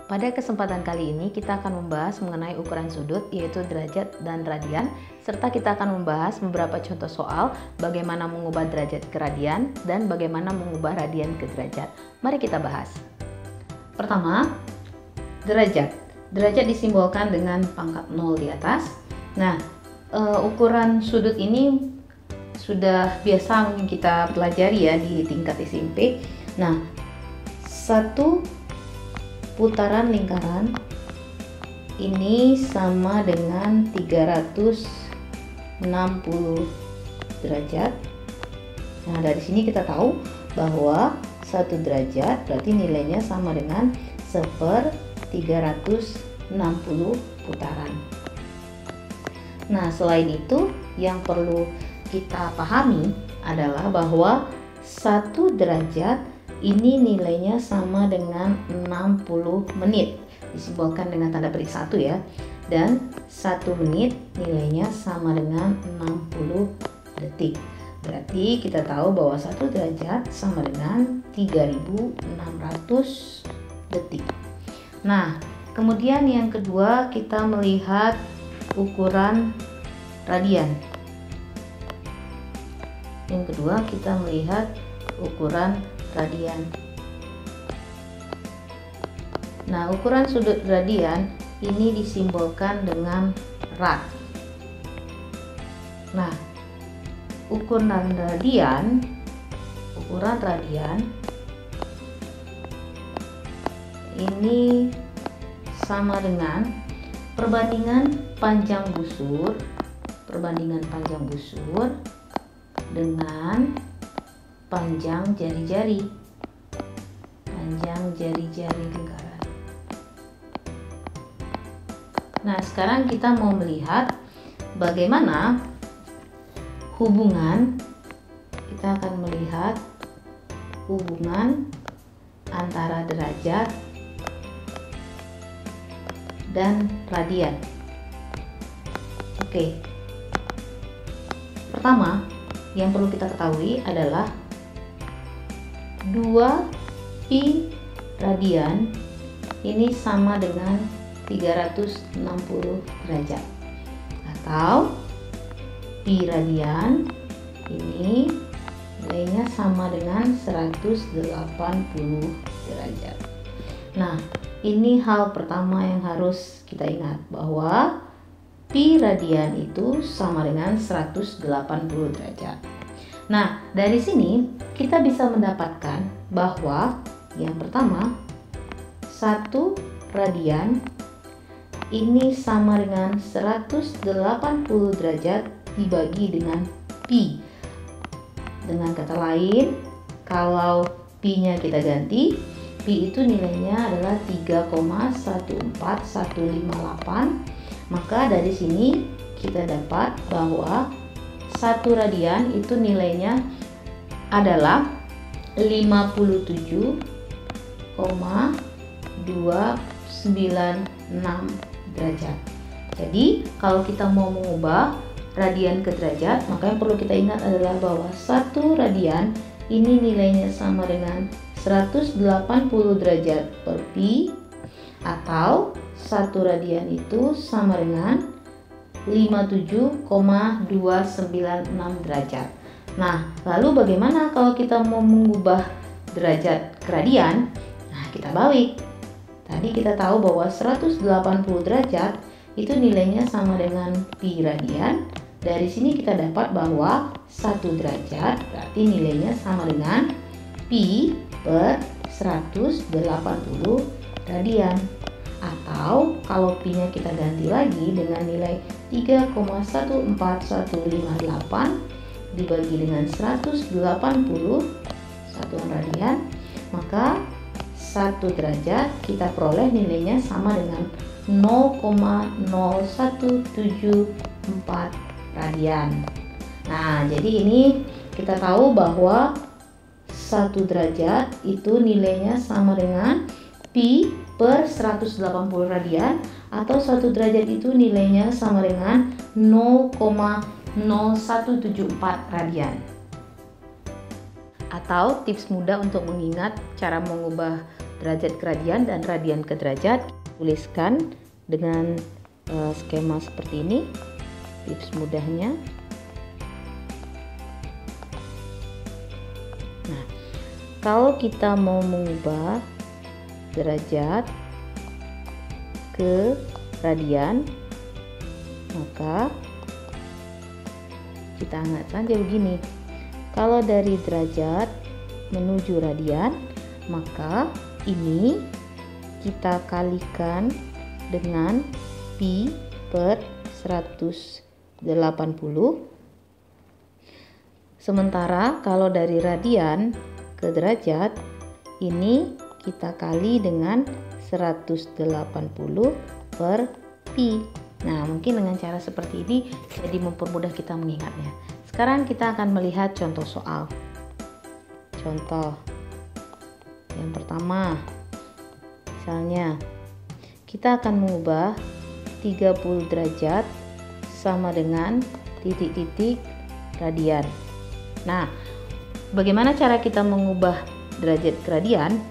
Pada kesempatan kali ini kita akan membahas mengenai ukuran sudut, yaitu derajat dan radian, serta kita akan membahas beberapa contoh soal bagaimana mengubah derajat ke radian dan bagaimana mengubah radian ke derajat. Mari kita bahas. Pertama, derajat. Derajat disimbolkan dengan pangkat 0 di atas. Nah, ukuran sudut ini sudah biasa mungkin kita pelajari ya di tingkat SMP. Nah, satu putaran lingkaran ini sama dengan 360 derajat. Nah, dari sini kita tahu bahwa 1 derajat berarti nilainya sama dengan 1/360 putaran. Nah, selain itu yang perlu kita pahami adalah bahwa 1 derajat ini nilainya sama dengan 60 menit, disimbolkan dengan tanda petik 1 ya. Dan 1 menit nilainya sama dengan 60 detik. Berarti kita tahu bahwa 1 derajat sama dengan 3600 detik. Nah, kemudian yang kedua kita melihat ukuran radian. Yang kedua kita melihat ukuran radian. Nah, ukuran sudut radian ini disimbolkan dengan rad. Nah, ukuran radian ini sama dengan perbandingan panjang busur dengan panjang jari-jari lingkaran. Nah, sekarang kita mau melihat bagaimana kita akan melihat hubungan antara derajat dan radian. Oke. Pertama, yang perlu kita ketahui adalah 2 pi radian ini sama dengan 360 derajat, atau pi radian ini nilainya sama dengan 180 derajat. Nah, ini hal pertama yang harus kita ingat, bahwa pi radian itu sama dengan 180 derajat. Nah, dari sini kita bisa mendapatkan bahwa yang pertama, 1 radian ini sama dengan 180 derajat dibagi dengan pi. Dengan kata lain, kalau pi-nya kita ganti, pi itu nilainya adalah 3,14158. Maka dari sini kita dapat bahwa 1 radian itu nilainya adalah 57,296 derajat. Jadi kalau kita mau mengubah radian ke derajat, maka yang perlu kita ingat adalah bahwa 1 radian ini nilainya sama dengan 180 derajat per pi, atau 1 radian itu sama dengan 57,296 derajat. Nah, lalu bagaimana kalau kita mau mengubah derajat ke radian? Nah, kita balik. Tadi kita tahu bahwa 180 derajat itu nilainya sama dengan pi radian. Dari sini kita dapat bahwa 1 derajat berarti nilainya sama dengan pi per 180 radian. Atau kalau pi-nya kita ganti lagi dengan nilai 3,14158 dibagi dengan 180 satuan radian, maka 1 derajat kita peroleh nilainya sama dengan 0,0174 radian. Nah, jadi ini kita tahu bahwa 1 derajat itu nilainya sama dengan pi per 180 radian, atau 1 derajat itu nilainya sama dengan 0,0174 radian. Atau tips mudah untuk mengingat cara mengubah derajat ke radian dan radian ke derajat. Tuliskan dengan skema seperti ini, tips mudahnya. Nah, kalau kita mau mengubah derajat ke radian, maka kita anggap saja begini. Kalau dari derajat menuju radian, maka ini kita kalikan dengan pi per 180. Sementara kalau dari radian ke derajat, ini kita kali dengan 180 per pi. Nah, mungkin dengan cara seperti ini jadi mempermudah kita mengingatnya. Sekarang kita akan melihat contoh soal. Contoh yang pertama, misalnya kita akan mengubah 30 derajat sama dengan titik-titik radian. Nah, bagaimana cara kita mengubah derajat ke radian?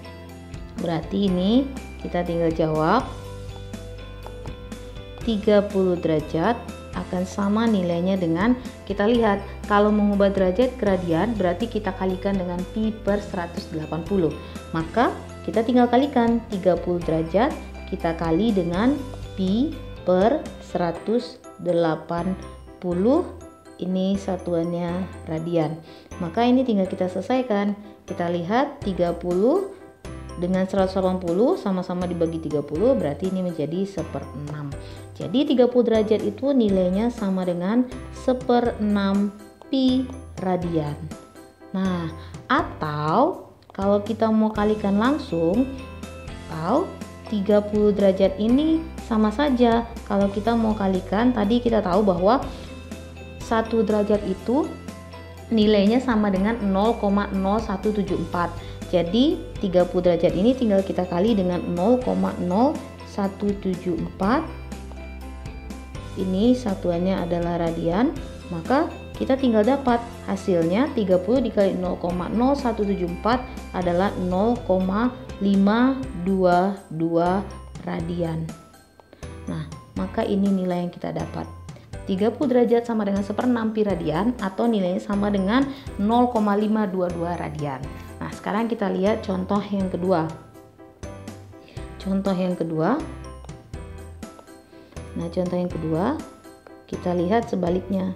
Berarti ini kita tinggal jawab 30 derajat akan sama nilainya dengan, kita lihat kalau mengubah derajat ke radian berarti kita kalikan dengan pi per 180. Maka kita tinggal kalikan 30 derajat kita kali dengan pi per 180. Ini satuannya radian. Maka ini tinggal kita selesaikan. Kita lihat 30 dengan 180 sama-sama dibagi 30 berarti ini menjadi 1/6. Jadi 30 derajat itu nilainya sama dengan 1/6 pi radian. Nah, atau kalau kita mau kalikan langsung, atau 30 derajat ini sama saja. Kalau kita mau kalikan, tadi kita tahu bahwa 1 derajat itu nilainya sama dengan 0,0174. Jadi 30 derajat ini tinggal kita kali dengan 0,0174. Ini satuannya adalah radian, maka kita tinggal dapat hasilnya 30 dikali 0,0174 adalah 0,522 radian. Nah, maka ini nilai yang kita dapat. 30 derajat sama dengan 1/6 pi radian atau nilainya sama dengan 0,522 radian. Nah, sekarang kita lihat contoh yang kedua. Contoh yang kedua. Nah, contoh yang kedua kita lihat sebaliknya.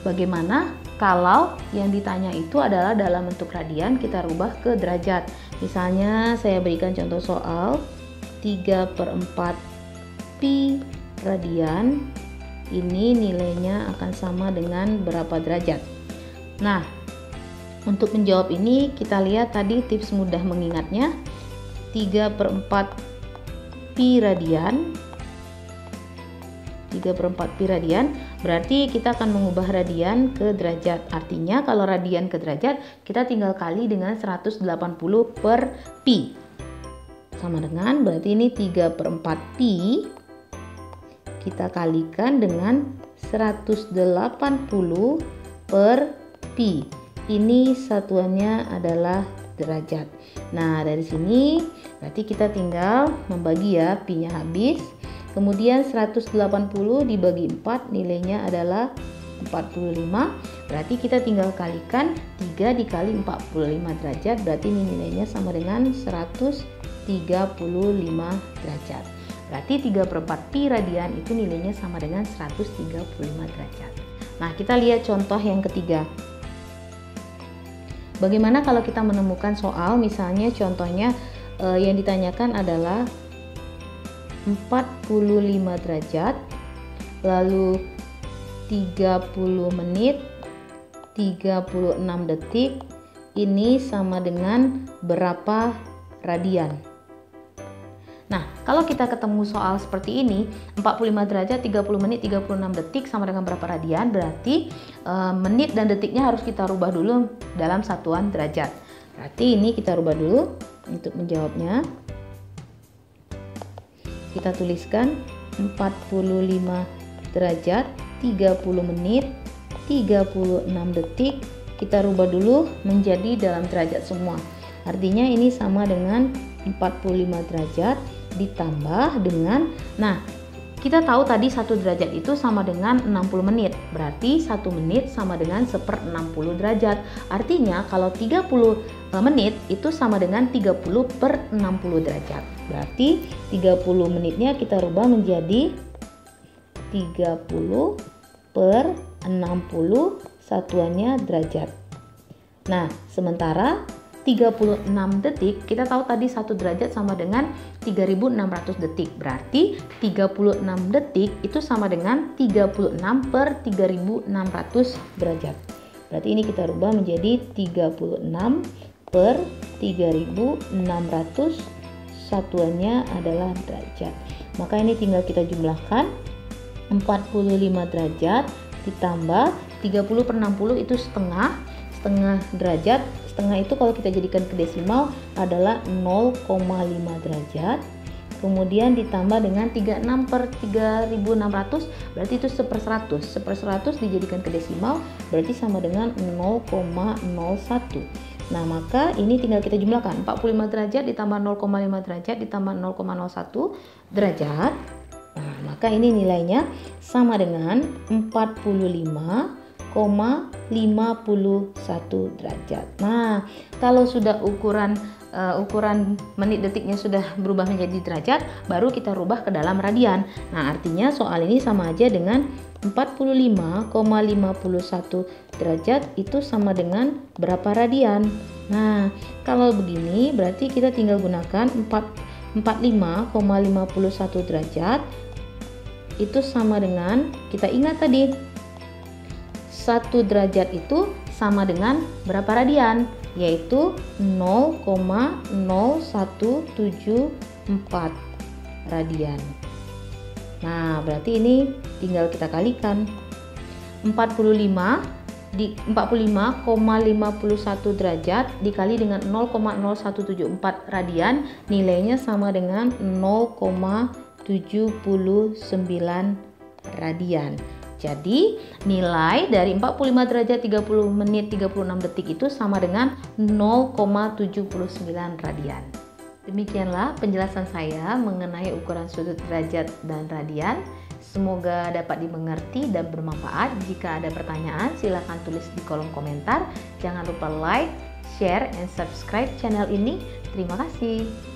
Bagaimana kalau yang ditanya itu adalah dalam bentuk radian, kita rubah ke derajat. Misalnya saya berikan contoh soal 3/4 pi radian. Ini nilainya akan sama dengan berapa derajat. Nah, untuk menjawab ini kita lihat tadi tips mudah mengingatnya. 3/4 pi radian. 3/4 pi radian berarti kita akan mengubah radian ke derajat. Artinya kalau radian ke derajat kita tinggal kali dengan 180 per pi. Sama dengan berarti ini 3/4 pi kita kalikan dengan 180 per pi. Ini satuannya adalah derajat. Nah, dari sini berarti kita tinggal membagi ya, pi-nya habis. Kemudian 180 dibagi 4 nilainya adalah 45. Berarti kita tinggal kalikan 3 dikali 45 derajat. Berarti ini nilainya sama dengan 135 derajat. Berarti 3/4 pi radian itu nilainya sama dengan 135 derajat. Nah, kita lihat contoh yang ketiga. Bagaimana kalau kita menemukan soal, misalnya contohnya yang ditanyakan adalah 45 derajat, lalu 30 menit, 36 detik, ini sama dengan berapa radian? Nah, kalau kita ketemu soal seperti ini, 45 derajat, 30 menit, 36 detik sama dengan berapa radian, berarti menit dan detiknya harus kita rubah dulu dalam satuan derajat. Berarti ini kita rubah dulu untuk menjawabnya. Kita tuliskan 45 derajat, 30 menit, 36 detik. Kita rubah dulu menjadi dalam derajat semua. Artinya ini sama dengan 45 derajat ditambah dengan, nah kita tahu tadi 1 derajat itu sama dengan 60 menit. Berarti 1 menit sama dengan 1/60 derajat. Artinya kalau 30 menit itu sama dengan 30/60 derajat. Berarti 30 menitnya kita rubah menjadi 30/60 satuannya derajat. Nah, sementara 36 detik, kita tahu tadi 1 derajat sama dengan 3600 detik. Berarti 36 detik itu sama dengan 36/3600 derajat. Berarti ini kita rubah menjadi 36/3600, satuannya adalah derajat. Maka ini tinggal kita jumlahkan, 45 derajat ditambah 30/60 itu setengah derajat. Setengah itu kalau kita jadikan ke desimal adalah 0,5 derajat. Kemudian ditambah dengan 36/3600, berarti itu 1/100. 1/100 dijadikan ke desimal berarti sama dengan 0,01. Nah, maka ini tinggal kita jumlahkan, 45 derajat ditambah 0,5 derajat ditambah 0,01 derajat. Nah, maka ini nilainya sama dengan 45,51 derajat. Nah, kalau sudah ukuran menit detiknya sudah berubah menjadi derajat, baru kita rubah ke dalam radian. Nah, artinya soal ini sama aja dengan 45,51 derajat itu sama dengan berapa radian. Nah, kalau begini berarti kita tinggal gunakan 45,51 derajat itu sama dengan, kita ingat tadi 1 derajat itu sama dengan berapa radian, yaitu 0,0174 radian. Nah, berarti ini tinggal kita kalikan, 45,51 derajat dikali dengan 0,0174 radian, nilainya sama dengan 0,79 radian. Jadi nilai dari 45 derajat 30 menit 36 detik itu sama dengan 0,79 radian. Demikianlah penjelasan saya mengenai ukuran sudut derajat dan radian. Semoga dapat dimengerti dan bermanfaat. Jika ada pertanyaan silahkan tulis di kolom komentar. Jangan lupa like, share, and subscribe channel ini. Terima kasih.